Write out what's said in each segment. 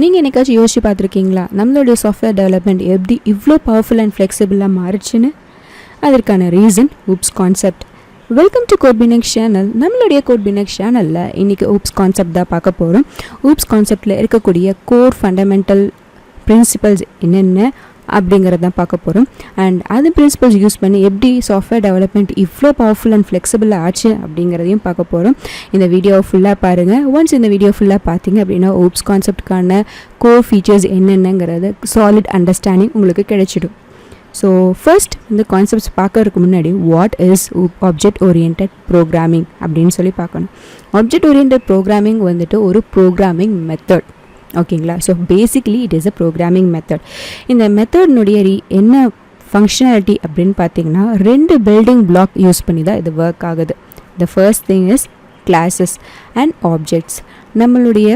நீங்கள் என்னைக்காச்சும் யோசிச்சு பார்த்துருக்கீங்களா நம்மளுடைய சாஃப்ட்வேர் டெவலப்மெண்ட் எப்படி இவ்வளோ பவர்ஃபுல் அண்ட் ஃப்ளெக்சிபிளாக மாறிச்சுன்னு? அதற்கான reason OOPS concept. Welcome to கோட்பினெக்ஸ் சேனல். நம்மளுடைய கோட்பினெக்ஸ் சேனலில் இன்றைக்கி ஊப்ஸ் கான்செப்ட் தான் பார்க்க போகிறோம். ஊப்ஸ் கான்செப்டில் இருக்கக்கூடிய கோர் ஃபண்டமெண்டல் பிரின்சிபல்ஸ் என்னென்ன அப்படிங்கிறது தான் பார்க்க போகிறோம். அண்ட் அது பிரின்சிபல்ஸ் யூஸ் பண்ணி எப்படி சாஃப்ட்வேர் டெவலப்மெண்ட் இவ்வளோ பவர்ஃபுல் அண்ட் ஃப்ளெக்சிபிளாக ஆச்சு அப்படிங்கிறதையும் பார்க்க போகிறோம். இந்த வீடியோவை ஃபுல்லாக பாருங்கள். ஒன்ஸ் இந்த வீடியோ ஃபுல்லாக பார்த்தீங்க அப்படின்னா ஊப்ஸ் கான்செப்டுக்கான கோர் ஃபீச்சர்ஸ் என்னென்னங்கிறது சாலிட் அண்டர்ஸ்டாண்டிங் உங்களுக்கு கிடைச்சிடும். ஸோ ஃபர்ஸ்ட் இந்த கான்செப்ட்ஸ் பார்க்கறதுக்கு முன்னாடி what is object oriented programming அப்படின்னு சொல்லி பார்க்கணும். ஆப்ஜெக்ட் ஓரியன்ட் ப்ரோக்ராமிங் வந்துட்டு ஒரு ப்ரோக்ராமிங் மெத்தட். ஓகேங்களா? So basically it is a programming method. இந்த மெத்தட்னுடைய என்ன ஃபங்க்ஷனாலிட்டி அப்படின்னு பார்த்தீங்கன்னா 2 பில்டிங் பிளாக் யூஸ் பண்ணி தான் இது ஒர்க் ஆகுது. The first thing is classes and objects. நம்மளுடைய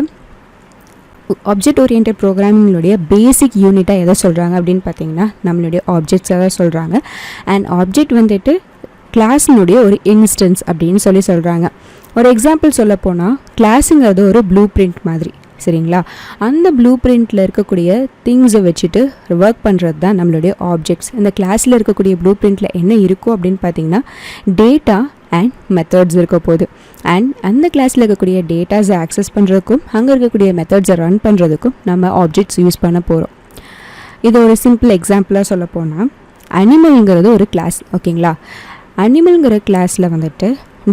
ஆப்ஜெக்ட் ஓரியன்ட் ப்ரோக்ராமிங்களுடைய பேசிக் யூனிட்டாக எதை சொல்கிறாங்க அப்படின்னு பார்த்தீங்கன்னா நம்மளுடைய ஆப்ஜெக்ட்ஸை தான் சொல்கிறாங்க. அண்ட் ஆப்ஜெக்ட் வந்துட்டு கிளாஸினுடைய ஒரு இன்ஸ்டன்ஸ் அப்படின்னு சொல்கிறாங்க. ஒரு எக்ஸாம்பிள் சொல்ல போனால் கிளாஸுங்கிறது ஒரு ப்ளூ பிரிண்ட் மாதிரி, சரிங்களா? அந்த ப்ளூ பிரிண்டில் இருக்கக்கூடிய திங்ஸை வச்சுட்டு ஒர்க் பண்ணுறது தான் நம்மளுடைய ஆப்ஜெக்ட்ஸ். இந்த கிளாஸில் இருக்கக்கூடிய ப்ளூ பிரிண்டில் என்ன இருக்கும் அப்படின்னு பார்த்தீங்கன்னா டேட்டா அண்ட் மெத்தட்ஸ் இருக்க போகுது. அண்ட் அந்த கிளாஸில் இருக்கக்கூடிய டேட்டாஸை ஆக்சஸ் பண்ணுறதுக்கும் அங்கே இருக்கக்கூடிய மெத்தட்ஸை ரன் பண்ணுறதுக்கும் நம்ம ஆப்ஜெக்ட்ஸ் யூஸ் பண்ண போகிறோம். இது ஒரு சிம்பிள் எக்ஸாம்பிளாக சொல்ல போனால் அனிமல்ங்கிறது ஒரு கிளாஸ். ஓகேங்களா? அனிமல்ங்கிற கிளாஸில் வந்துட்டு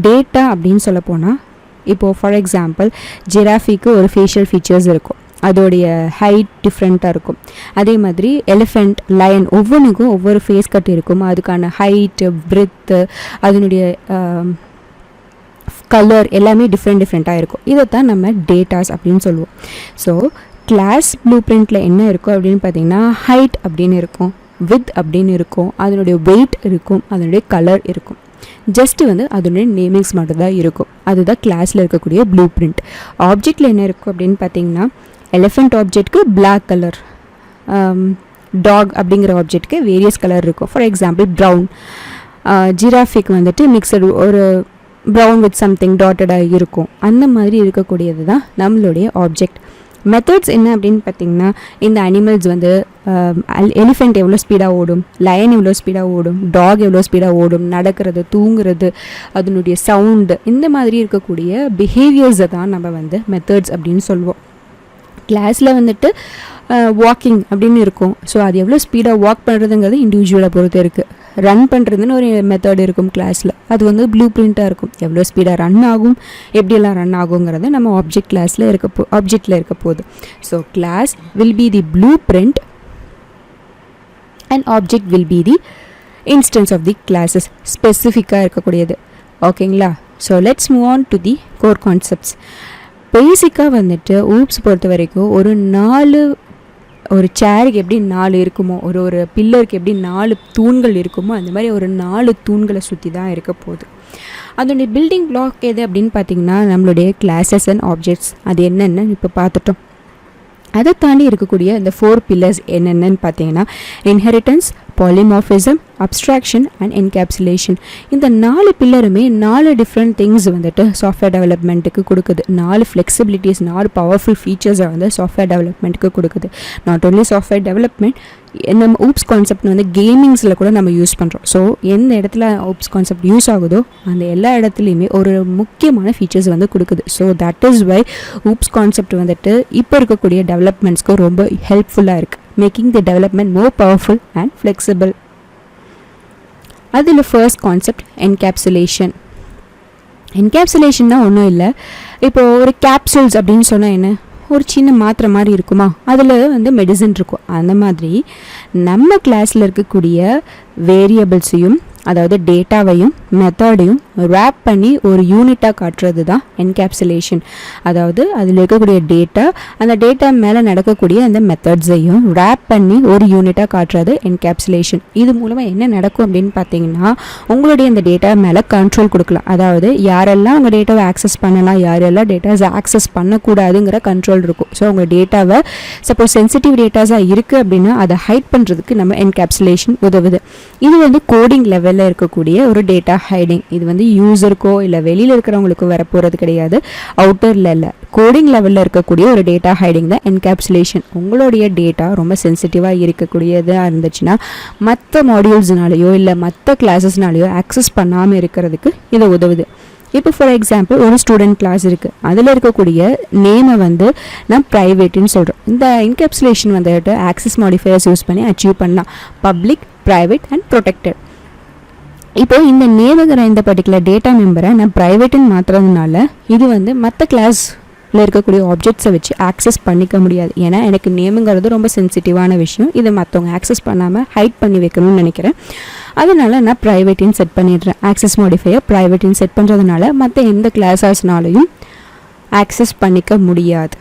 டேட்டா அப்படின்னு சொல்ல போனால் இப்போது ஃபார் எக்ஸாம்பிள் ஜிராஃபிக்கு ஒரு ஃபேஷியல் ஃபீச்சர்ஸ் இருக்கும், அதோடைய ஹைட் டிஃப்ரெண்ட்டாக இருக்கும். அதே மாதிரி எலிஃபெண்ட், லயன் ஒவ்வொன்றுக்கும் ஒவ்வொரு ஃபேஸ் கட் இருக்கும், அதுக்கான ஹைட்டு, பிரெத்து, அதனுடைய கலர் எல்லாமே டிஃப்ரெண்ட்டாக இருக்கும். இதைத்தான் நம்ம டேட்டாஸ் அப்படின்னு சொல்லுவோம். ஸோ கிளாஸ் ப்ளூ பிரிண்டில் என்ன இருக்கும் அப்படின்னு பார்த்தீங்கன்னா ஹைட் அப்படின்னு இருக்கும், வித் அப்படின்னு இருக்கும், அதனுடைய வெயிட் இருக்கும், அதனுடைய கலர் இருக்கும். ஜஸ்ட்டு அதனுடைய நேமிங்ஸ் மட்டும்தான் இருக்கும். அதுதான் கிளாஸில் இருக்கக்கூடிய ப்ளூ பிரிண்ட். ஆப்ஜெக்டில் என்ன இருக்கும் அப்படின்னு பார்த்தீங்கன்னா எலிஃபெண்ட் ஆப்ஜெக்ட்க்கு பிளாக் கலர், டாக் அப்படிங்கிற ஆப்ஜெக்ட்க்கு வேரியஸ் கலர் இருக்கும். For example brown. ஜிராஃபிக் வந்துட்டு மிக்சடு ஒரு ப்ரௌன் வித் சம்திங் டாட்டடாக இருக்கும். அந்த மாதிரி இருக்கக்கூடியது தான் நம்மளுடைய ஆப்ஜெக்ட். மெத்தட்ஸ் என்ன அப்படின்னு பார்த்தீங்கன்னா இந்த அனிமல்ஸ் எலிஃபெண்ட் எவ்வளோ ஸ்பீடாக ஓடும், லயன் எவ்வளோ ஸ்பீடாக ஓடும், டாக் எவ்வளோ ஸ்பீடாக ஓடும், நடக்கிறது, தூங்குறது, அதனுடைய சவுண்டு, இந்த மாதிரி இருக்கக்கூடிய பிஹேவியர்ஸை தான் நம்ம மெத்தட்ஸ் அப்படின்னு சொல்லுவோம். கிளாஸில் வாக்கிங் அப்படின்னு இருக்கும். ஸோ அது எவ்வளோ ஸ்பீடாக வாக் பண்ணுறதுங்கிறது இண்டிவிஜுவலை பொறுத்து இருக்குது. ரன் பண்ணுறதுன்னு ஒரு மெத்தட் இருக்கும் கிளாஸில், அது ப்ளூ பிரிண்ட்டாக இருக்கும். எவ்வளோ ஸ்பீடாக ரன் ஆகும், எப்படியெல்லாம் ரன் ஆகுங்கிறது நம்ம ஆப்ஜெக்ட் கிளாஸில் ஆப்ஜெக்டில் இருக்க போகுது. So class will be the blueprint and object will be the instance of the classes, ஸ்பெசிஃபிக்காக இருக்கக்கூடியது. ஓகேங்களா? So let's move on to the core concepts. பேசிக்காக ஊப்ஸ் பொறுத்த வரைக்கும் ஒரு சேருக்கு எப்படி 4 இருக்குமோ, ஒரு பில்லருக்கு எப்படி 4 தூண்கள் இருக்குமோ, அந்த மாதிரி ஒரு 4 தூண்களை சுற்றி தான் இருக்க போகுது. அதனுடைய பில்டிங் பிளாக் எது அப்படின்னு பார்த்தீங்கன்னா நம்மளுடைய கிளாஸஸ் அண்ட் ஆப்ஜெக்ட்ஸ். அது என்னென்னு இப்போ பார்த்துட்டோம். அதை தாண்டி இருக்கக்கூடிய இந்த 4 பில்லர்ஸ் என்னென்னு பார்த்தீங்கன்னா inheritance, polymorphism, abstraction and encapsulation. இந்த 4 பில்லருமே 4 டிஃப்ரெண்ட் திங்ஸ் சாஃப்ட்வேர் டெவலப்மெண்ட்டுக்கு கொடுக்குது. 4 ஃப்ளெக்சிபிலிட்டிஸ், 4 பவர்ஃபுல் ஃபீச்சர்ஸை சாஃப்ட்வேர் டெவலப்மெண்ட்டுக்கு கொடுக்குது. நாட் ஓன்லி சாஃப்ட்வேர் டெவலப்மெண்ட், நம்ம ஊப்ஸ் கான்செப்ட் கேமிங்ஸில் கூட நம்ம யூஸ் பண்ணுறோம். ஸோ எந்த இடத்துல ஊப்ஸ் கான்செப்ட் யூஸ் ஆகுதோ அந்த எல்லா இடத்துலையுமே ஒரு முக்கியமான ஃபீச்சர்ஸ் கொடுக்குது. So that is why OOPS concept இப்போ இருக்கக்கூடிய டெவலப்மெண்ட்ஸ்க்கு ரொம்ப ஹெல்ப்ஃபுல்லாக இருக்குது, making the development more powerful and flexible. அதில் ஃபர்ஸ்ட் கான்செப்ட் என்கேப்சுலேஷன். என்கேப்சுலேஷன்னா ஒன்றும் இல்லை, இப்போது ஒரு கேப்சூல்ஸ் அப்படின்னு சொன்னால் என்ன, ஒரு சின்ன மாத்திரை மாதிரி இருக்குமா, அதில் மெடிசன் இருக்கும். அந்த மாதிரி நம்ம கிளாஸில் இருக்கக்கூடிய வேரியபிள்ஸையும், அதாவது டேட்டாவையும் மெத்தடையும் ரேப் பண்ணி ஒரு யூனிட்டாக காட்டுறது தான் என்கேப்சுலேஷன். அதாவது அதில் இருக்கக்கூடிய டேட்டா, அந்த டேட்டா மேலே நடக்கக்கூடிய அந்த மெத்தட்ஸையும் ரேப் பண்ணி ஒரு யூனிட்டாக காட்டுறது என்கேப்சுலேஷன். இது மூலமாக என்ன நடக்கும் அப்படின்னு பார்த்தீங்கன்னா உங்களுடைய அந்த டேட்டா மேலே கண்ட்ரோல் கொடுக்கலாம். அதாவது யாரெல்லாம் உங்கள் டேட்டாவை ஆக்சஸ் பண்ணலாம், யாரெல்லாம் டேட்டாஸை ஆக்சஸ் பண்ணக்கூடாதுங்கிற கண்ட்ரோல் இருக்கும். ஸோ உங்கள் டேட்டாவை சப்போஸ் சென்சிட்டிவ் டேட்டாஸாக இருக்குது அப்படின்னா அதை ஹைட் பண்ணுறதுக்கு நம்ம என்கேப்சுலேஷன் உதவுது. இது கோடிங் லெவலில் இருக்கக்கூடிய ஒரு டேட்டா ஹைடிங். இது யூஸருக்கோ இல்லை வெளியில் இருக்கிறவங்களுக்கோ வரப்போகிறது கிடையாது. அவுட்டரில் இல்லை, கோடிங் லெவலில் இருக்கக்கூடிய ஒரு டேட்டா ஹைடிங் தான் என்கேப்சுலேஷன். உங்களுடைய டேட்டா ரொம்ப சென்சிட்டிவாக இருக்கக்கூடியதாக இருந்துச்சுன்னா மற்ற மாடியூல்ஸ்னாலேயோ இல்லை மற்ற கிளாஸஸ்னாலேயோ ஆக்சஸ் பண்ணாமல் இருக்கிறதுக்கு இது உதவுது. இப்போ ஃபார் எக்ஸாம்பிள் ஒரு ஸ்டூடெண்ட் கிளாஸ் இருக்குது, அதில் இருக்கக்கூடிய நேமை வந்து நான் ப்ரைவேட்டுன்னு சொல்கிறோம். இந்த என்கேப்சுலேஷன் வந்துட்டு ஆக்சஸ் மாடிஃபயர்ஸ் யூஸ் பண்ணி அச்சீவ் பண்ணலாம், பப்ளிக், ப்ரைவேட் அண்ட் ப்ரொடெக்டட். இப்போ இந்த நேமுங்கிற இந்த பர்டிகுலர் டேட்டா மெம்பரை நான் ப்ரைவேட்டுன்னு மாற்றுறதுனால இது வந்து மற்ற கிளாஸில் இருக்கக்கூடிய ஆப்ஜெக்ட்ஸை வச்சு ஆக்சஸ் பண்ணிக்க முடியாது. ஏன்னா எனக்கு நேமுங்கிறது ரொம்ப சென்சிட்டிவான விஷயம், இதை மற்றவங்க ஆக்சஸ் பண்ணாமல் ஹைட் பண்ணி வைக்கணும்னு நினைக்கிறேன். அதனால் நான் ப்ரைவேட்டின்னு செட் பண்ணிடுறேன். ஆக்சஸ் மாடிஃபையர் ப்ரைவேட்டின்னு செட் பண்ணுறதுனால மற்ற எந்த கிளாஸஸ்னாலையும் ஆக்சஸ் பண்ணிக்க முடியாது.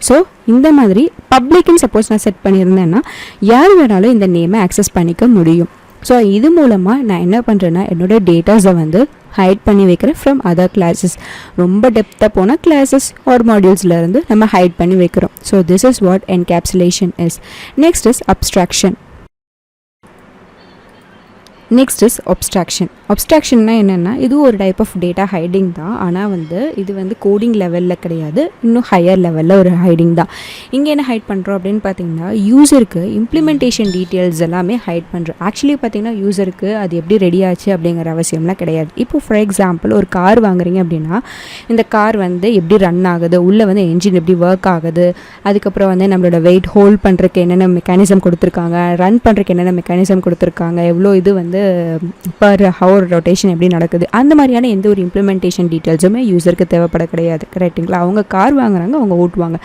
ஸோ இந்த மாதிரி பப்ளிக்னு சப்போஸ் நான் செட் பண்ணியிருந்தேன்னா யார் வேணாலும் இந்த நேமை ஆக்சஸ் பண்ணிக்க முடியும். ஸோ இது மூலமாக நான் என்ன பண்ணுறேன்னா என்னோடய டேட்டாஸை வந்து ஹைட் பண்ணி வைக்கிறேன் ஃப்ரம் அதர் கிளாஸஸ். ரொம்ப டெப்த்தாக போன கிளாஸஸ் ஆர் மாடியூல்ஸ்லேருந்து நம்ம ஹைட் பண்ணி வைக்கிறோம். So this is what encapsulation is. Next is abstraction. Next is abstraction. அப்ஸ்ட்ராக்ஷன்னா என்னென்னா இது ஒரு டைப் ஆஃப் டேட்டா ஹைடிங் தான். ஆனால் வந்து இது வந்து கோடிங் லெவலில் கிடையாது, இன்னும் ஹையர் லெவலில் ஒரு ஹைடிங் தான். இங்கே என்ன ஹைட் பண்ணுறோம் அப்படின்னு பார்த்தீங்கன்னா யூஸருக்கு இம்ப்ளிமெண்டேஷன் டீட்டெயில்ஸ் எல்லாமே ஹைட் பண்ணுறோம். ஆக்சுவலி பார்த்தீங்கன்னா யூஸருக்கு அது எப்படி ரெடி ஆச்சு அப்படிங்கிற அவசியம்லாம் கிடையாது. இப்போ ஃபார் எக்ஸாம்பிள் ஒரு கார் வாங்குறீங்க அப்படின்னா இந்த கார் வந்து எப்படி ரன் ஆகுது, உள்ளே வந்து என்ஜின் எப்படி ஒர்க் ஆகுது, அதுக்கப்புறம் வந்து நம்மளோட வெயிட் ஹோல்ட் பண்ணுறதுக்கு என்னென்ன மெக்கானிசம் கொடுத்துருக்காங்க, ரன் பண்ணுறதுக்கு என்னென்ன மெக்கானிசம் கொடுத்துருக்காங்க, எவ்வளோ இது வந்து பர் ஹவர் ரொட்டேஷன் எப்படி நடக்குது, அந்த மாதிரியான எந்த ஒரு இம்ப்ளிமெண்டேஷன் டீட்டெயில்ஸுமே யூஸருக்கு தேவைப்பட கிடையாது. கரெக்டுங்களா? அவங்க கார் வாங்குறாங்க, அவங்க ஓட்டுவாங்க.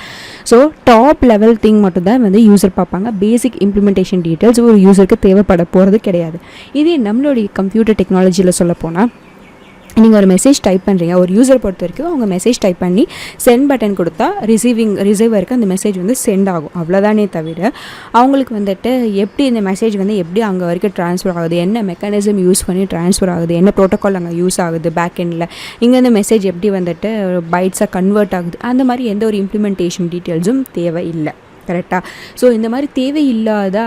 ஸோ டாப் லெவல் திங் மட்டும் தான் வந்து யூஸர் பார்ப்பாங்க. பேசிக் இம்ப்ளிமெண்டேஷன் டீட்டெயில்ஸ் ஒரு யூஸருக்கு தேவைப்பட போகிறது கிடையாது. இதே நம்மளுடைய கம்ப்யூட்டர் டெக்னாலஜியில் சொல்ல போனால் நீங்கள் ஒரு மெசேஜ் டைப் பண்ணுறீங்க, ஒரு யூஸர் பொறுத்த வரைக்கும் அவங்க மெசேஜ் டைப் பண்ணி சென்ட் பட்டன் கொடுத்தா ரிசீவருக்கு அந்த மெசேஜ் வந்து சென்ட் ஆகும், அவ்வளோதானே தவிர அவங்களுக்கு வந்துட்டு எப்படி இந்த மெசேஜ் வந்து எப்படி அங்கே வரைக்கும் ட்ரான்ஸ்ஃபர் ஆகுது, என்ன மெக்கானிசம் யூஸ் பண்ணி ட்ரான்ஸ்ஃபர் ஆகுது, என்ன ப்ரோட்டோக்கால் அங்கே யூஸ் ஆகுது பேக் எண்டில், இங்கேருந்து மெசேஜ் எப்படி வந்துட்டு பைட்ஸாக கன்வெர்ட் ஆகுது, அந்த மாதிரி எந்த ஒரு இம்ப்ளிமெண்டேஷன் டீட்டெயில்ஸும் தேவை இல்லை. கரெக்டாக? ஸோ இந்த மாதிரி தேவையில்லாத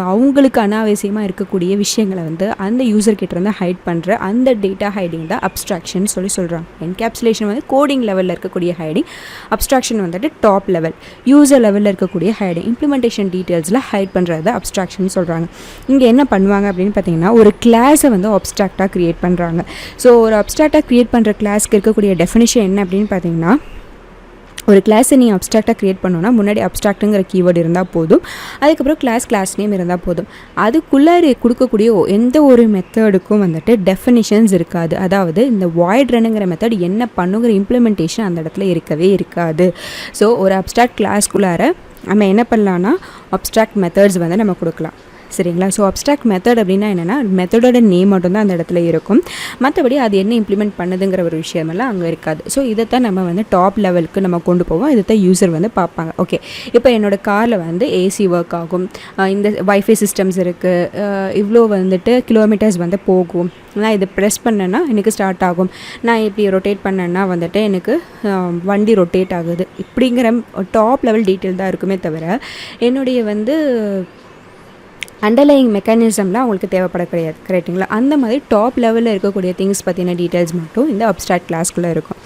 அவங்களுக்கு அனாவசியமாக இருக்கக்கூடிய விஷயங்களை வந்து அந்த யூஸர்கிட்ட இருந்து ஹைட் பண்ணுற அந்த டேட்டா ஹைடிங் தான் அப்ஸ்ட்ராக்ஷன் சொல்கிறாங்க. என்கேப்சுலேஷன் வந்து கோடிங் லெவலில் இருக்கக்கூடிய ஹைடிங், அப்ஸ்ட்ராக்ஷன் வந்துட்டு டாப் லெவல் யூசர் லெவலில் இருக்கக்கூடிய ஹைடிங், இம்ப்ளிமெண்டேஷன் டீட்டெயில்ஸில் ஹைட் பண்ணுறது அப்ஸ்ட்ராக்ஷன் சொல்கிறாங்க. இங்கே என்ன பண்ணுவாங்க அப்படின்னு பார்த்தீங்கன்னா ஒரு கிளாஸை வந்து அப்ஸ்ட்ராக்டாக க்ரியேட் பண்ணுறாங்க. ஸோ ஒரு அப்ஸ்ட்ராக்டாக க்ரியேட் பண்ணுற கிளாஸ்க்கு இருக்கக்கூடிய டெஃபினிஷன் என்ன அப்படின்னு பார்த்தீங்கன்னா ஒரு கிளாஸை நீ அப்ஸ்ட்ராக்டாக க்ரியேட் பண்ணோன்னா முன்னாடி அப்ஸ்ட்ராக்ட்டுங்கிற கீவேர்டு இருந்தால் போதும், அதுக்கப்புறம் கிளாஸ் நேம் இருந்தால் போதும். அதுக்குள்ளே கொடுக்கக்கூடிய எந்த ஒரு மெத்தடுக்கும் வந்துட்டு டெஃபினிஷன்ஸ் இருக்காது. அதாவது இந்த வாய்ட் ரன்னுங்கிற மெத்தட் என்ன பண்ணுங்கிற இம்ப்ளிமெண்டேஷன் அந்த இடத்துல இருக்கவே இருக்காது. ஸோ ஒரு அப்ஸ்ட்ராக்ட் கிளாஸ்க்குள்ளார நம்ம என்ன பண்ணலான்னா அப்ஸ்ட்ராக்ட் மெத்தட்ஸ் வந்து நம்ம கொடுக்கலாம். சரிங்களா? ஸோ அப்ஸ்ட்ராக்ட் மெத்தட் அப்படின்னா என்னென்னா மெத்தடோட நேம் மட்டும் தான் அந்த இடத்துல இருக்கும், மற்றபடி அது என்ன இம்ப்ளிமெண்ட் பண்ணுதுங்கிற ஒரு விஷயமெல்லாம் அங்கே இருக்காது. ஸோ இதைத்தான் நம்ம வந்து டாப் லெவலுக்கு நம்ம கொண்டு போவோம், இதைத்தான் யூஸர் வந்து பார்ப்பாங்க. ஓகே, இப்போ என்னோடய காரில் வந்து ஏசி ஒர்க் ஆகும், இந்த வைஃபை சிஸ்டம்ஸ் இருக்குது, இவ்வளோ வந்துட்டு கிலோமீட்டர்ஸ் வந்து போகும், நான் இதை ப்ரெஸ் பண்ணேன்னா எனக்கு ஸ்டார்ட் ஆகும், நான் இப்படி ரொட்டேட் பண்ணேன்னா வந்துட்டு எனக்கு வண்டி ரொட்டேட் ஆகுது, இப்படிங்கிற டாப் லெவல் டீட்டெயில் தான் இருக்குமே தவிர என்னுடைய வந்து அண்டர்லைங் மெக்கானிசம்லாம் அவங்களுக்கு தேவைப்பட கிடையாது. கரெக்டுங்களா? அந்த மாதிரி டாப் லெவலில் இருக்கக்கூடிய திங்ஸ் பற்றின டீட்டெயில்ஸ் மட்டும் இந்த அப்ஸ்ட்ராக்ட் கிளாஸ்க்குள்ளே இருக்கும்.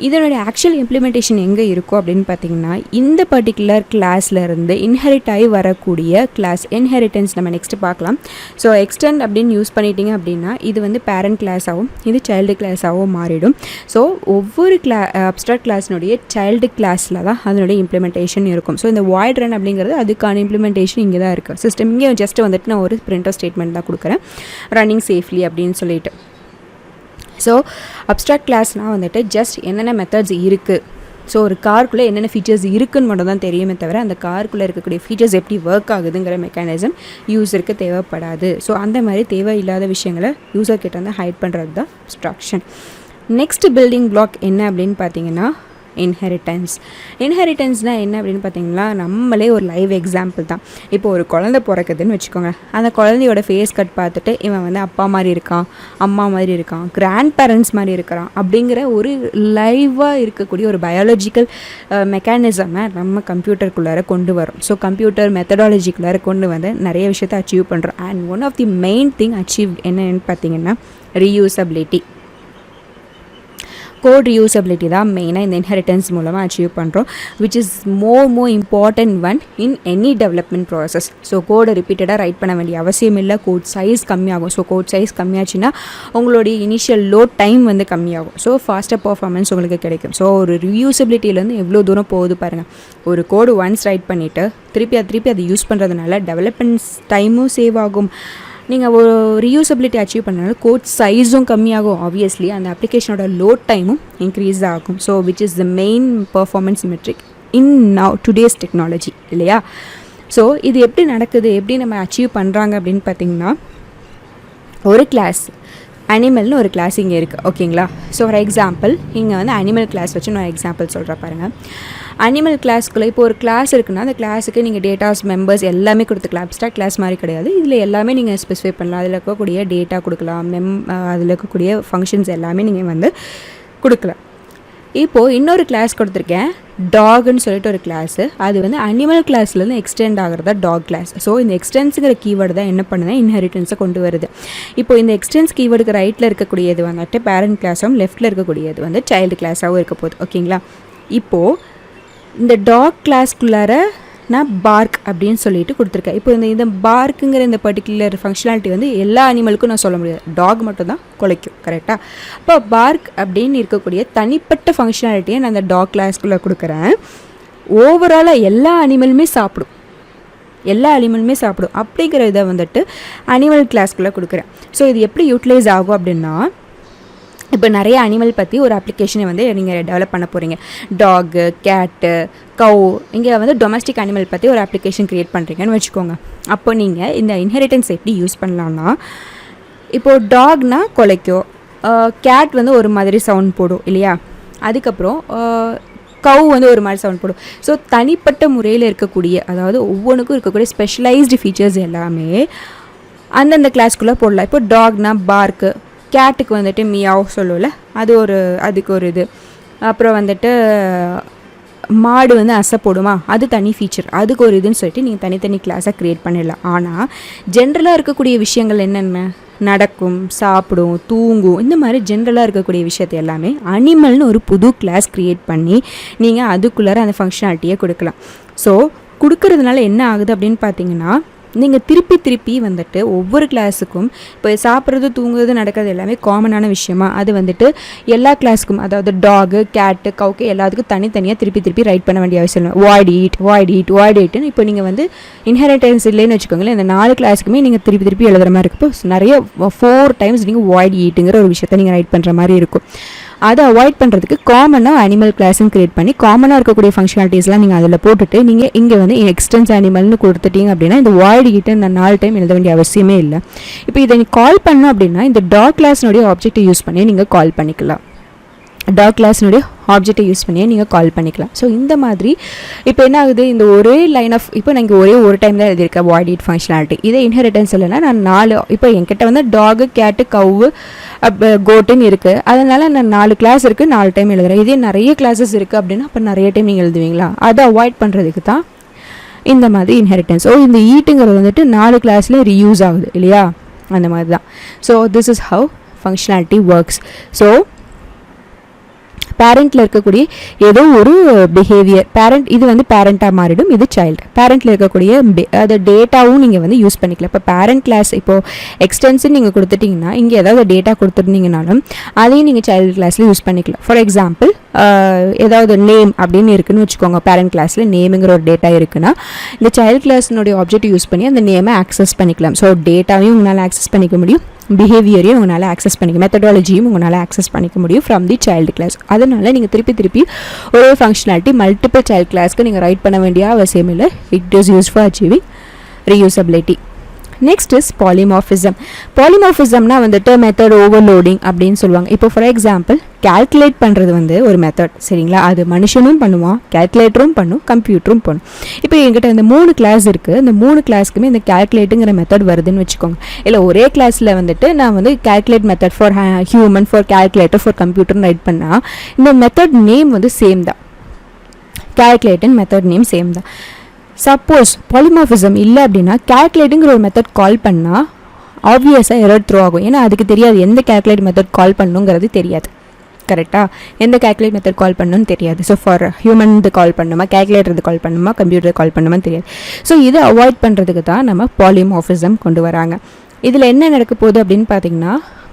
இதனுடைய ஆக்சுவல் இம்ப்ளிமெண்டேஷன் எங்கே இருக்கும் அப்படின்னு பார்த்தீங்கன்னா இந்த பர்டிகுலர் கிளாஸ்லேருந்து இன்ஹெரிட் ஆகி வரக்கூடிய கிளாஸ் இன்ஹெரிட்டன்ஸ் நம்ம நெக்ஸ்ட்டு பார்க்கலாம். ஸோ எக்ஸ்டெண்ட் அப்படின்னு யூஸ் பண்ணிட்டீங்க அப்படின்னா இது வந்து பேரண்ட் கிளாஸாகவும் இது சைல்டு கிளாஸாகவும் மாறிடும். ஸோ ஒவ்வொரு அப்ஸ்ட்ராக்ட் கிளாஸினுடைய சைல்டு கிளாஸில் தான் அதனுடைய இம்ப்ளிமெண்டேஷன் இருக்கும். ஸோ இந்த வாய்ட் ரன் அப்படிங்கிறது அதுக்கான இம்ப்ளிமெண்டேஷன் இங்கே தான் இருக்குது. சிஸ்டம் இங்கே ஜஸ்ட் வந்துட்டு நான் ஒரு பிரிண்டர் ஸ்டேட்மெண்ட் தான் கொடுக்குறேன், ரன்னிங் சேஃப்லி அப்படின்னு சொல்லிட்டு. ஸோ அப்ஸ்ட்ராக்ட் கிளாஸ்னால் வந்துட்டு ஜஸ்ட் என்னென்ன மெத்தட்ஸ் இருக்குது, ஸோ ஒரு காருக்குள்ளே என்னென்ன ஃபீச்சர்ஸ் இருக்குன்னு மட்டும் தான் தெரியுமே தவிர அந்த காருக்குள்ளே இருக்கக்கூடிய ஃபீச்சர்ஸ் எப்படி ஒர்க் ஆகுதுங்கிற மெக்கானிசம் யூஸருக்கு தேவைப்படாது. ஸோ அந்த மாதிரி தேவையில்லாத விஷயங்களை யூஸர் கிட்ட வந்து ஹைட் பண்ணுறது தான் அப்ஸ்ட்ராக்ஷன். நெக்ஸ்ட் பில்டிங் பிளாக் என்ன அப்படின்னு பார்த்தீங்கன்னா இன்ஹெரிட்டன்ஸ்னால் என்ன அப்படின்னு பார்த்தீங்கன்னா நம்மளே ஒரு லைவ் எக்ஸாம்பிள் தான். இப்போ ஒரு குழந்தை பிறக்குதுன்னு வச்சுக்கோங்க, அந்த குழந்தையோட ஃபேஸ் கட் பார்த்துட்டு இவன் வந்து அப்பா மாதிரி இருக்கான், அம்மா மாதிரி இருக்கான், கிராண்ட் பேரண்ட்ஸ் மாதிரி இருக்கிறான் அப்படிங்கிற ஒரு லைவாக இருக்கக்கூடிய ஒரு பயாலஜிக்கல் மெக்கானிசமை நம்ம கம்ப்யூட்டருக்குள்ளார கொண்டு வரோம். ஸோ கம்ப்யூட்டர் மெத்தடாலஜிக்குள்ளார கொண்டு வந்து நிறைய விஷயத்தை அச்சீவ் பண்ணுறோம். And one of the main thing achieve என்னன்னு பார்த்தீங்கன்னா ரீயூசபிலிட்டி. கோட் ரியூசபிலிட்டி தான் மெயினாக இந்த இன்ஹெரிட்டன்ஸ் மூலமாக அச்சீவ் பண்ணுறோம், which is more important one in any development process. So கோடை ரிப்பீட்டடாக ரைட் பண்ண வேண்டிய அவசியம் இல்லை, கோட் சைஸ் கம்மியாகும். ஸோ கோட் சைஸ் கம்மியாச்சுன்னா உங்களுடைய இனிஷியல் லோட் டைம் வந்து கம்மியாகும். ஸோ ஃபாஸ்ட்டாக பர்ஃபார்மன்ஸ் உங்களுக்கு கிடைக்கும். ஸோ ஒரு ரியூசபிலிட்டியிலேருந்து எவ்வளோ தூரம் போகுது பாருங்கள். ஒரு கோடு ஒன்ஸ் ரைட் பண்ணிவிட்டு திருப்பி அதை யூஸ் பண்ணுறதுனால டெவலப்மெண்ட் டைமும் சேவ் ஆகும். நீங்கள் ஒரு ரீயூசபிலிட்டி அச்சீவ் பண்ணனால கோட் சைஸும் கம்மியாகும். ஆப்வியஸ்லி அந்த அப்ளிகேஷனோட லோட் டைமும் இன்க்ரீஸ் ஆகும். So which is the main performance metric in now today's technology இல்லையா? ஸோ இது எப்படி நடக்குது, எப்படி நம்ம அச்சீவ் பண்ணுறாங்க அப்படின்னு பார்த்தீங்கன்னா, ஒரு கிளாஸ் அனிமல்னு ஒரு கிளாஸ் இங்கே இருக்குது ஓகேங்களா? ஸோ ஃபார் எக்ஸாம்பிள் இங்கே வந்து அனிமல் கிளாஸ் வச்சு நான் எக்ஸாம்பிள் சொல்கிறேன் பாருங்கள். அனிமல் கிளாஸ்க்குள்ளே இப்போ ஒரு கிளாஸ் இருக்குன்னா அந்த கிளாஸுக்கு நீங்கள் டேட்டாஸ் மெம்பர்ஸ் எல்லாமே கொடுத்துக்கலாம். அப்ஸ்ட்ராக்ட் கிளாஸ் மாதிரி கிடையாது, இதில் எல்லாமே நீங்கள் ஸ்பெசிஃபை பண்ணலாம். அதில் இருக்கக்கூடிய டேட்டா கொடுக்கலாம், அதில் இருக்கக்கூடிய ஃபங்க்ஷன்ஸ் எல்லாமே நீங்கள் வந்து கொடுக்கலாம். இப்போது இன்னொரு கிளாஸ் கொடுத்துருக்கேன், டாக்னு சொல்லிட்டு ஒரு கிளாஸு. அது வந்து அனிமல் கிளாஸ்லேருந்து எக்ஸ்டெண்ட் ஆகிறதா டாக் கிளாஸ். ஸோ இந்த எக்ஸ்டென்ஸுங்கிற கீவேர்டு தான் என்ன பண்ணுது, இன்ஹெரிட்டன்ஸை கொண்டு வருது. இப்போ இந்த எக்ஸ்டென்ஸ் கீவேர்டுக்கு ரைட்டில் இருக்கக்கூடியது வந்துட்டு பேரண்ட் கிளாஸாகவும் லெஃப்ட்டில் இருக்கக்கூடியது வந்து சைல்டு கிளாஸாகவும் இருக்க போகுது ஓகேங்களா? இப்போது இந்த டாக் கிளாஸ்க்குள்ளார நான் பார்க் அப்படின்னு சொல்லிட்டு கொடுத்துருக்கேன். இப்போ இந்த பார்க்குங்கிற இந்த பர்டிகுலர் ஃபங்க்ஷனாலிட்டி வந்து எல்லா அனிமலுக்கும் நான் சொல்ல முடியாது, டாக் மட்டும் தான் குலைக்கும் கரெக்டாக. அப்போ பார்க் அப்படின்னு இருக்கக்கூடிய தனிப்பட்ட ஃபங்க்ஷனாலிட்டியை நான் அந்த டாக் கிளாஸ்க்குள்ளே கொடுக்குறேன். ஓவராலாக எல்லா அனிமலுமே சாப்பிடும் அப்படிங்கிற இதை வந்துட்டு அனிமல் கிளாஸ்க்குள்ளே கொடுக்குறேன். ஸோ இது எப்படி யூட்டிலைஸ் ஆகும் அப்படின்னா, இப்போ நிறைய அனிமல் பற்றி ஒரு அப்ளிகேஷனை வந்து நீங்கள் டெவலப் பண்ண போகிறீங்க. டாகு, கேட்டு, கவு, இங்கே வந்து டொமஸ்டிக் அனிமல் பற்றி ஒரு அப்ளிகேஷன் க்ரியேட் பண்ணுறீங்கன்னு வச்சுக்கோங்க. அப்போ நீங்கள் இந்த இன்ஹெரிட்டன்ஸ் எப்படி யூஸ் பண்ணலான்னா, இப்போது டாக்னா குலைக்கும், கேட் வந்து ஒரு மாதிரி சவுண்ட் போடும் இல்லையா? அதுக்கப்புறம் கவு வந்து ஒரு மாதிரி சவுண்ட் போடும். ஸோ தனிப்பட்ட முறையில் இருக்கக்கூடிய, அதாவது ஒவ்வொன்றுக்கும் இருக்கக்கூடிய ஸ்பெஷலைஸ்டு ஃபீச்சர்ஸ் எல்லாமே அந்தந்த கிளாஸ்க்குள்ளே போடலாம். இப்போ டாக்னா பார்க்கு, கேட்டுக்கு வந்துட்டு மியாவ் சொல்லுவோம்ல, அதுக்கு ஒரு இது. அப்புறம் வந்துட்டு மாடு வந்து அசை போடுமா, அது தனி ஃபீச்சர், அதுக்கு ஒரு இதுன்னு சொல்லிட்டு நீங்கள் தனித்தனி கிளாஸாக க்ரியேட் பண்ணிடலாம். ஆனால் ஜென்ரலாக இருக்கக்கூடிய விஷயங்கள் என்னென்ன, நடக்கும், சாப்பிடும், தூங்கும், இந்த மாதிரி ஜென்ரலாக இருக்கக்கூடிய விஷயத்தை எல்லாமே அனிமல்னு ஒரு புது கிளாஸ் க்ரியேட் பண்ணி நீங்கள் அதுக்குள்ளார அந்த ஃபங்க்ஷனாலிட்டியை கொடுக்கலாம். ஸோ கொடுக்கறதுனால என்ன ஆகுது அப்படின்னு பார்த்தீங்கன்னா, நீங்கள் திருப்பி வந்துட்டு ஒவ்வொரு கிளாஸுக்கும் இப்போ சாப்பிட்றது, தூங்குறது, நடக்கிறது எல்லாமே காமனான விஷயமா, அது வந்துட்டு எல்லா கிளாஸுக்கும், அதாவது டாகு, கேட்டு, கவுக்கு எல்லாத்துக்கும் தனித்தனியாக திருப்பி ரைட் பண்ண வேண்டிய அவசியம் இல்லை. வாய்ட் ஈட்னு இப்போ நீங்கள் வந்து இன்ஹெரிட்டன்ஸ் இல்லைன்னு வச்சுக்கோங்களேன், இந்த 4 கிளாஸுக்குமே நீங்கள் திருப்பி எழுதுகிற மாதிரி இருக்கும். இப்போ நிறைய 4 டைம்ஸ் நீங்கள் வாய்ட் ஈட்டுங்கிற ஒரு விஷயத்தை நீங்கள் ரைட் பண்ணுற மாதிரி இருக்கும். அதை அவாய்ட் பண்ணுறதுக்கு காமனாக அனிமல் கிளாஸுன்னு க்ரியேட் பண்ணி காமனாக இருக்கக்கூடிய ஃபங்க்ஷனாலிட்டிஸ்லாம் நீங்கள் அதில் போட்டுட்டு நீங்கள் இங்கே வந்து எக்ஸ்டென்ஸ் அனிமல்னு கொடுத்துட்டீங்க அப்படின்னா இந்த வாய்ட் கிட்ட இந்த 4 டைம் எழுத வேண்டிய அவசியமே இல்லை. இப்போ இதை நீங்கள் கால் பண்ணோம் அப்படின்னா இந்த டாக் கிளாஸ்னுடைய ஆப்ஜெக்டை யூஸ் பண்ணி நீங்கள் கால் பண்ணிக்கலாம். ஸோ இந்த மாதிரி இப்போ என்ன ஆகுது, இந்த ஒரே லைன் ஆஃப், இப்போ நான் இங்கே ஒரு டைம் தான் எழுதியிருக்கேன் வாய்ட் ஈட் ஃபங்க்ஷனாலிட்டி. இதே இன்ஹெரிட்டன்ஸ் இல்லைன்னா நான் 4, இப்போ என்கிட்ட வந்து டாகு, கேட்டு, கவு, கோட்டுன்னு இருக்குது, அதனால் நான் 4 கிளாஸ் இருக்குது, 4 டைம் எழுதுகிறேன். இதே நிறைய கிளாஸஸ் இருக்குது அப்படின்னா அப்போ நிறைய டைம் நீங்கள் எழுதுவீங்களா? அதை அவாய்ட் பண்ணுறதுக்கு தான் இந்த மாதிரி இன்ஹெரிட்டன்ஸ். ஸோ இந்த ஈட்டுங்கிறது வந்துட்டு 4 கிளாஸில் ரீயூஸ் ஆகுது இல்லையா? அந்த மாதிரி தான். So this is how functionality works. So பேரண்ட்டில் இருக்கக்கூடிய ஏதோ ஒரு பிஹேவியர், இது வந்து பேரண்ட்டாக மாறிடும், இது சைல்டு. பேரண்ட்டில் இருக்கக்கூடிய அது டேட்டாவும் நீங்கள் வந்து யூஸ் பண்ணிக்கலாம். இப்போ பேரண்ட் கிளாஸ் இப்போது எக்ஸ்டென்ஷன் நீங்கள் கொடுத்துட்டிங்கன்னா இங்கே ஏதாவது டேட்டா கொடுத்துருந்தீங்கனாலும் அதையும் நீங்கள் சைல்டு கிளாஸில் யூஸ் பண்ணிக்கலாம். ஃபார் எக்ஸாம்பிள் ஏதாவது நேம் அப்படின்னு இருக்குன்னு வச்சுக்கோங்க, பேரண்ட் கிளாஸில் நேமுங்கிற ஒரு டேட்டா இருக்குன்னா இந்த சைல்டு கிளாஸினுடைய ஆப்ஜெக்ட் யூஸ் பண்ணி அந்த நேமை ஆக்சஸ் பண்ணிக்கலாம். ஸோ டேட்டாவையும் உங்களால் ஆக்சஸ் பண்ணிக்க முடியும், பிஹேவியரையும் உங்களால் ஆக்சஸ் பண்ணிக்க, மெத்தடாலஜியும் உங்களால் ஆக்சஸ் பண்ணிக்க முடியும் ஃப்ரம் தி சைல்டு கிளாஸ். அதனால் நீங்கள் திருப்பி ஒரே ஃபங்க்ஷனாலிட்டி மல்டிபிள் சைல்டு கிளாஸ்க்கு நீங்கள் ரைட் பண்ண வேண்டிய அவசியம் இல்லை. It is use for achieving reusability. Next is பாலிமார்ஃபிசம்னா வந்துட்டு மெத்தட் ஓவர்லோடிங் அப்படின்னு சொல்லுவாங்க. இப்போ ஃபார் எக்ஸாம்பிள் கேல்குலேட் பண்ணுறது வந்து ஒரு மெத்தட் சரிங்களா, அது மனுஷனும் பண்ணுவான், கேல்குலேட்டரும் பண்ணும், கம்ப்யூட்டரும் பண்ணும். இப்போ என்கிட்ட இந்த 3 கிளாஸ் இருக்குது, இந்த 3 கிளாஸ்க்குமே இந்த கேல்குலேட்டுங்கிற மெத்தட் வருதுன்னு வச்சுக்கோங்க. இல்லை ஒரே கிளாஸில் வந்துட்டு நான் வந்து calculate method for human, for calculator, for கம்ப்யூட்டர்னு ரைட் பண்ணால் இந்த மெத்தட் நேம் வந்து சேம் தான், கேல்குலேட்டன் மெத்தட் நேம் சேம் தான். சப்போஸ் பாலிமார்ஃபிசம் இல்லை அப்படின்னா கேல்குலேட்டுங்கிற ஒரு மெத்தட் கால் பண்ணால் ஆப்வியஸாக எரர் த்ரோ ஆகும். ஏன்னா அதுக்கு தெரியாது எந்த கேல்குலேட் மெத்தட் கால் பண்ணுங்கிறது தெரியாது கரெக்டாக எந்த கேல்குலேட் மெத்தட் கால் பண்ணணும்னு தெரியாது. ஸோ ஃபார் ஹியூமன் இது கால் பண்ணணுமா, கேல்குலேட்டர் கால் பண்ணணுமா, கம்ப்யூட்டர் கால் பண்ணணுமா தெரியாது. ஸோ இதை அவாய்ட் பண்ணுறதுக்கு தான் நம்ம பாலிமார்ஃபிசம் கொண்டு வராங்க. இதில் என்ன நடக்க போகுது அப்படின்னு பார்த்தீங்கன்னா,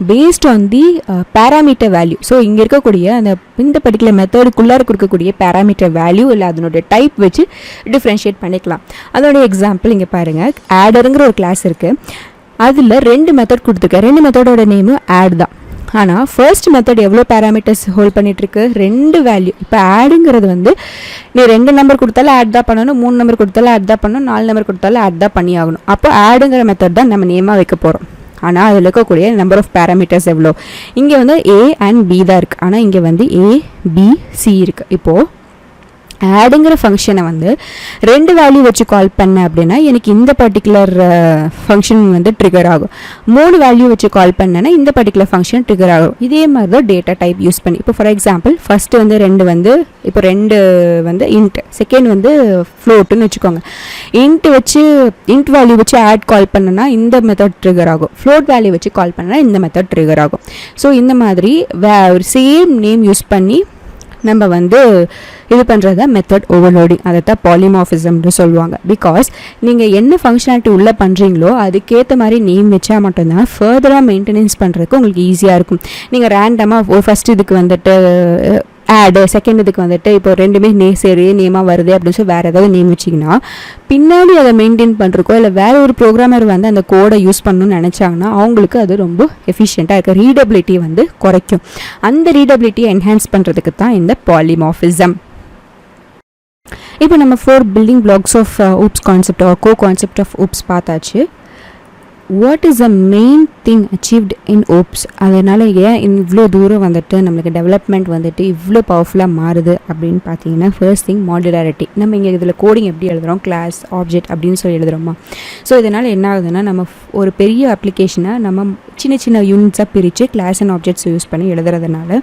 based on the parameter value. So இங்கே இருக்கக்கூடிய அந்த இந்த பர்டிகுலர் மெத்தடுக்குள்ளார கொடுக்கக்கூடிய பேராமீட்டர் வேல்யூ இல்லை அதனுடைய டைப் வச்சு டிஃப்ரென்ஷியேட் பண்ணிக்கலாம். அதோடைய எக்ஸாம்பிள் இங்கே பாருங்கள், ஆடருங்கிற ஒரு கிளாஸ் இருக்குது. அதில் 2 மெத்தட் கொடுத்துருக்கேன். 2 மெத்தடோட நேமும் ஆட் தான். ஆனால் ஃபர்ஸ்ட் மெத்தட் எவ்வளோ பேராமீட்டர்ஸ் ஹோல்ட் பண்ணிகிட்ருக்கு, 2 வேல்யூ. இப்போ ஆடுங்கிறது வந்து நீ 2 நம்பர் கொடுத்தாலும் ஆட் தான் பண்ணணும், 3 நம்பர் கொடுத்தாலும் ஆட் தான் பண்ணணும், 4 நம்பர் கொடுத்தாலும் ஆட் தான் பண்ணி ஆகணும். அப்போ ஆடுங்கிற மெத்தட் தான் நம்ம நேமாக வைக்க போகிறோம். ஆனால் அதில் இருக்கக்கூடிய நம்பர் ஆஃப் பேராமீட்டர்ஸ் எவ்வளோ, இங்கே வந்து A and B தான் இருக்குது. ஆனால் இங்கே வந்து ABC இருக்குது. இப்போது ஆடுங்கிற ஃபங்க்ஷனை வந்து 2 வேல்யூ வச்சு கால் பண்ண அப்படின்னா எனக்கு இந்த பர்டிகுலர் ஃபங்க்ஷன் வந்து ட்ரிகர் ஆகும். 3 வேல்யூ வச்சு கால் பண்ணேன்னா இந்த பர்டிகுலர் ஃபங்க்ஷன் ட்ரிகர் ஆகும். இதே மாதிரி தான் டேட்டா டைப் யூஸ் பண்ணி, இப்போ ஃபார் எக்ஸாம்பிள் ஃபஸ்ட்டு வந்து 2 வந்து இப்போ 2 வந்து இன்ட், செகண்ட் வந்து ஃப்ளோட்டுன்னு வச்சுக்கோங்க. இன்ட் வேல்யூ வச்சு ஆட் கால் பண்ணனா இந்த மெத்தட் ட்ரிகர் ஆகும். ஃப்ளோட் வேல்யூ வச்சு கால் பண்ணனா இந்த மெத்தட் ட்ரிகர் ஆகும். ஸோ இந்த மாதிரி சேம் நேம் யூஸ் பண்ணி நம்ம வந்து இது பண்ணுறது தான் மெத்தட் ஓவர்லோடிங். அதை தான் பாலிமார்ஃபிசம்னு சொல்லுவாங்க. பிகாஸ் நீங்கள் என்ன ஃபங்க்ஷனாலிட்டி உள்ளே பண்ணுறீங்களோ அதுக்கேற்ற மாதிரி நேம் வச்சா மட்டும்தான் ஃபர்தராக மெயின்டெனன்ஸ் பண்ணுறதுக்கு உங்களுக்கு ஈஸியாக இருக்கும். நீங்கள் ரேண்டமாக ஃபஸ்ட் இதுக்கு வந்துட்டு ஆடு, செகண்ட் இதுக்கு வந்துட்டு இப்போ 2மே சரி நேமாக வருது அப்படின்னு சொல்லி வேறு ஏதாவது நேம் வச்சிங்கன்னா பின்னாடி அதை மெயின்டைன் பண்ணுறக்கோ இல்லை வேறு ஒரு ப்ரோக்ராமர் வந்து அந்த கோடை யூஸ் பண்ணணும்னு நினச்சாங்கன்னா அவங்களுக்கு அது ரொம்ப எஃபிஷியண்ட்டாக இருக்குது. ரீடபிலிட்டி வந்து குறைக்கும். அந்த ரீடபிலிட்டியை என்ஹான்ஸ் பண்ணுறதுக்கு தான் இந்த பாலிமார்ஃபிசம். இப்போ நம்ம 4 building blocks of OOPs concept கோ கான்செப்ட் ஆஃப் ஊப்ஸ் பார்த்தாச்சு. What is the main thing achieved in OOPs? அதனால் ஏன் இவ்வளோ தூரம் வந்துட்டு நம்மளுக்கு டெவலப்மெண்ட் வந்துட்டு இவ்வளோ பவர்ஃபுல்லாக மாறுது அப்படின்னு பார்த்தீங்கன்னா, ஃபர்ஸ்ட் திங் மாடுலாரிட்டி. நம்ம இங்கே இதில் கோடிங் எப்படி எழுதுகிறோம், கிளாஸ் ஆப்ஜெக்ட் அப்படின்னு சொல்லி எழுதுகிறோமா. ஸோ இதனால் என்ன ஆகுதுன்னா, நம்ம ஒரு பெரிய அப்ளிகேஷனை நம்ம சின்ன சின்ன யூனிட்ஸாக பிரித்து கிளாஸ் அண்ட் ஆப்ஜெக்ட்ஸ் யூஸ் பண்ணி எழுதுறதுனால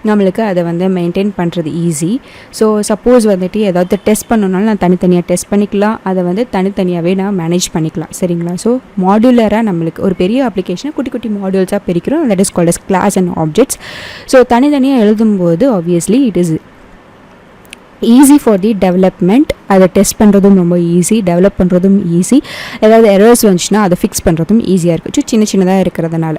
நம்மளுக்கு அதை வந்து மெயின்டைன் பண்ணுறது ஈஸி. ஸோ சப்போஸ் வந்துட்டு ஏதாவது டெஸ்ட் பண்ணணுனாலும் நான் தனித்தனியாக டெஸ்ட் பண்ணிக்கலாம், அதை வந்து தனித்தனியாகவே நான் மேனேஜ் பண்ணிக்கலாம். சரிங்களா? ஸோ மாடுலராக நம்மளுக்கு ஒரு பெரிய அப்ளிகேஷனை குட்டி குட்டி மாடியூல்ஸாக பிரிக்கிறோம். That is called as class and objects. So தனித்தனியாக எழுதும்போது obviously it is easy for the development. அதை டெஸ்ட் பண்ணுறதும் ரொம்ப ஈஸி, டெவலப் பண்ணுறதும் ஈஸி. ஏதாவது எரர்ஸ் வந்துச்சுன்னா அதை ஃபிக்ஸ் பண்ணுறதும் ஈஸியாக இருக்கும் சின்ன சின்னதாக இருக்கிறதுனால.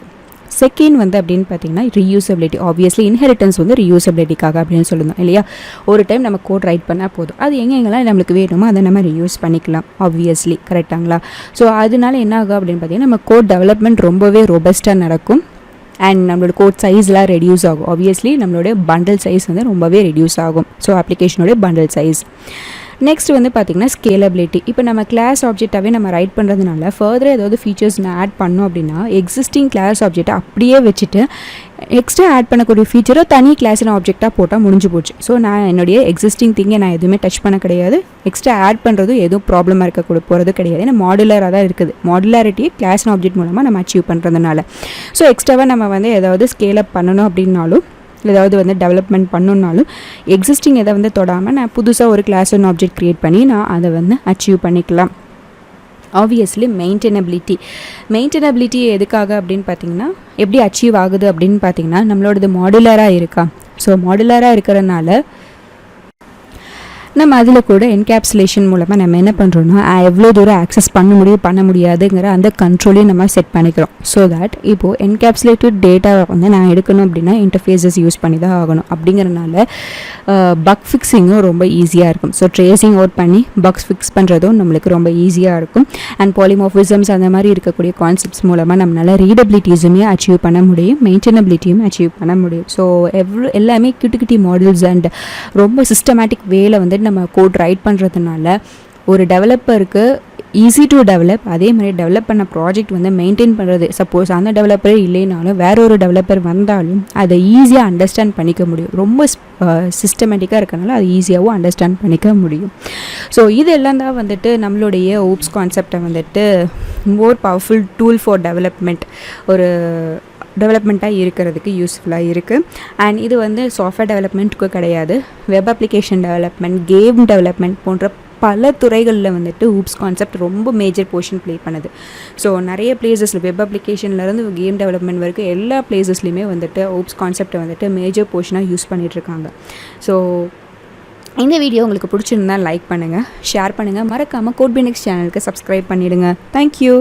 செகண்ட் வந்து அப்படின்னு பார்த்தீங்கன்னா ரீயூசபிலிட்டி. ஆப்வியஸ்லி இன்ஹெரிட்டன்ஸ் வந்து ரீயூசபிலிட்டிக்காக அப்படின்னு சொல்லுவோம் இல்லையா. ஒரு டைம் நம்ம கோட் ரைட் பண்ணால் போதும், அது எங்கெங்கெல்லாம் நம்மளுக்கு வேணுமோ அதை நம்ம ரீயூஸ் பண்ணிக்கலாம். ஆப்வியஸ்லி கரெக்டாங்களா. ஸோ அதனால என்ன ஆகும் அப்படின்னு பார்த்தீங்கன்னா, நம்ம கோட் டெவலப்மெண்ட் ரொம்பவே ரொபஸ்ட்டாக நடக்கும். அண்ட் நம்மளோட கோட் சைஸ்லாம் ரெடியூஸ் ஆகும். ஆப்வியஸ்லி நம்மளோட பண்டில் சைஸ் வந்து ரொம்பவே ரெடியூஸ் ஆகும். ஸோ அப்ளிகேஷனோட பண்டில் சைஸ். நெக்ஸ்ட் வந்து பார்த்திங்கன்னா ஸ்கேலபிலிட்டி. இப்போ நம்ம கிளாஸ் ஆப்ஜெக்டாகவே நம்ம ரைட் பண்ணுறதுனால ஃபர்தராக ஏதாவது ஃபீச்சர்ஸ் நான் ஆட் பண்ணோம் அப்படின்னா எக்ஸிஸ்டிங் கிளாஸ் ஆப்ஜெக்டை அப்படியே வச்சுட்டு எக்ஸ்ட்ரா ஆட் பண்ணக்கூடிய ஃபீச்சரை தனி கிளாஸ் ஆப்ஜெக்டாக போட்டால் முடிஞ்சு போச்சு. ஸோ நான் என்னுடைய எக்ஸிஸ்டிங் திங்கை நான் எதுவுமே டச் பண்ண கிடையாது. எக்ஸ்ட்ரா ஆட் பண்ணுறதும் எதுவும் ப்ராப்ளமாக இருக்க போகிறது கிடையாது. ஏன்னா மாடுலராக தான் இருக்குது. மாடுலாரிட்டியை கிளாஸ் ஆப்ஜெக்ட் மூலமாக நம்ம அச்சீவ் பண்ணுறதுனால. ஸோ எக்ஸ்ட்ராவாக நம்ம வந்து ஏதாவது ஸ்கேல் அப் பண்ணணும் அப்படின்னாலும் ஏதாவது வந்து டெவலப்மெண்ட் பண்ணணுன்னாலும் எக்ஸிஸ்டிங் எதை வந்து தொடாமல் நான் புதுசாக ஒரு கிளாஸ் அண்ட் ஆப்ஜெக்ட் க்ரியேட் பண்ணி நான் அதை வந்து அச்சீவ் பண்ணிக்கலாம். ஆப்வியஸ்லி மெயின்டெனபிலிட்டி எதுக்காக அப்படின்னு பார்த்தீங்கன்னா, எப்படி அச்சீவ் ஆகுது அப்படின்னு பார்த்தீங்கன்னா, நம்மளோடது மாடுலராக இருக்கா. ஸோ மாடுலராக இருக்கிறனால நம்ம அதில் கூட என்கேப்சுலேஷன் மூலமாக நம்ம என்ன பண்ணுறோன்னா எவ்வளோ தூரம் ஆக்சஸ் பண்ண முடியாதுங்கிற அந்த கண்ட்ரோலையும் நம்ம செட் பண்ணிக்கிறோம். ஸோ தட் இப்போது என்கேப்சுலேட்டட் டேட்டாவை வந்து நான் எடுக்கணும் அப்படின்னா இன்டர்ஃபேஸஸ் யூஸ் பண்ணி தான் ஆகணும். அப்படிங்கிறனால பக் ஃபிக்ஸிங்கும் ரொம்ப ஈஸியாக இருக்கும். ஸோ ட்ரேசிங் அவுட் பண்ணி பக்ஸ் ஃபிக்ஸ் பண்ணுறதும் நம்மளுக்கு ரொம்ப ஈஸியாக இருக்கும். அண்ட் பாலிமார்ஃபிசம்ஸ் அந்த மாதிரி இருக்கக்கூடிய கான்செப்ட்ஸ் மூலமாக நம்மளால் ரீடபிலிட்டிஸுமே அச்சீவ் பண்ண முடியும், மெயின்டெனபிலிட்டியும் அச்சீவ் பண்ண முடியும். ஸோ எல்லாமே கிட்டி மாடல்ஸ் அண்ட் ரொம்ப சிஸ்டமேட்டிக் வேல வந்து நம்ம கோட் ரைட் பண்ணுறதுனால ஒரு டெவலப்பருக்கு ஈஸி டு டெவலப். அதே மாதிரி டெவலப் பண்ண ப்ராஜெக்ட் வந்து மெயின்டைன் பண்ணுறது. சப்போஸ் அந்த டெவலப்பரே இல்லைனாலும் வேற ஒரு டெவலப்பர் வந்தாலும் அதை ஈஸியாக அண்டர்ஸ்டாண்ட் பண்ணிக்க முடியும். ரொம்ப சிஸ்டமேட்டிக்காக இருக்கனால அது ஈஸியாகவும் அண்டர்ஸ்டாண்ட் பண்ணிக்க முடியும். ஸோ இதெல்லாம் தான் வந்துட்டு நம்மளுடைய ஊப்ஸ் கான்செப்டை வந்துட்டு more powerful tool for development ஒரு டெவலப்மெண்ட்டாக இருக்கிறதுக்கு யூஸ்ஃபுல்லாக இருக்குது. அண்ட் இது வந்து சாஃப்ட்வேர் டெவலப்மெண்ட்டுக்கு கிடையாது, web application development, game development போன்ற பல துறைகளில் வந்துட்டு ஊப்ஸ் கான்செப்ட் ரொம்ப மேஜர் போர்ஷன் ப்ளே பண்ணுது. ஸோ நிறைய பிளேசஸில் வெப் அப்ளிகேஷன்லேருந்து கேம் டெவலப்மெண்ட் வரைக்கும் எல்லா பிளேசஸ்லையுமே வந்துட்டு ஊப்ஸ் கான்செப்டை வந்துட்டு மேஜர் போர்ஷனாக யூஸ் பண்ணிகிட்ருக்காங்க. ஸோ இந்த வீடியோ உங்களுக்கு பிடிச்சிருந்தா லைக் பண்ணுங்கள், ஷேர் பண்ணுங்கள், மறக்காமல் கோட்பினிக்ஸ் சேனலுக்கு சப்ஸ்கிரைப் பண்ணிவிடுங்க. தேங்க்யூ.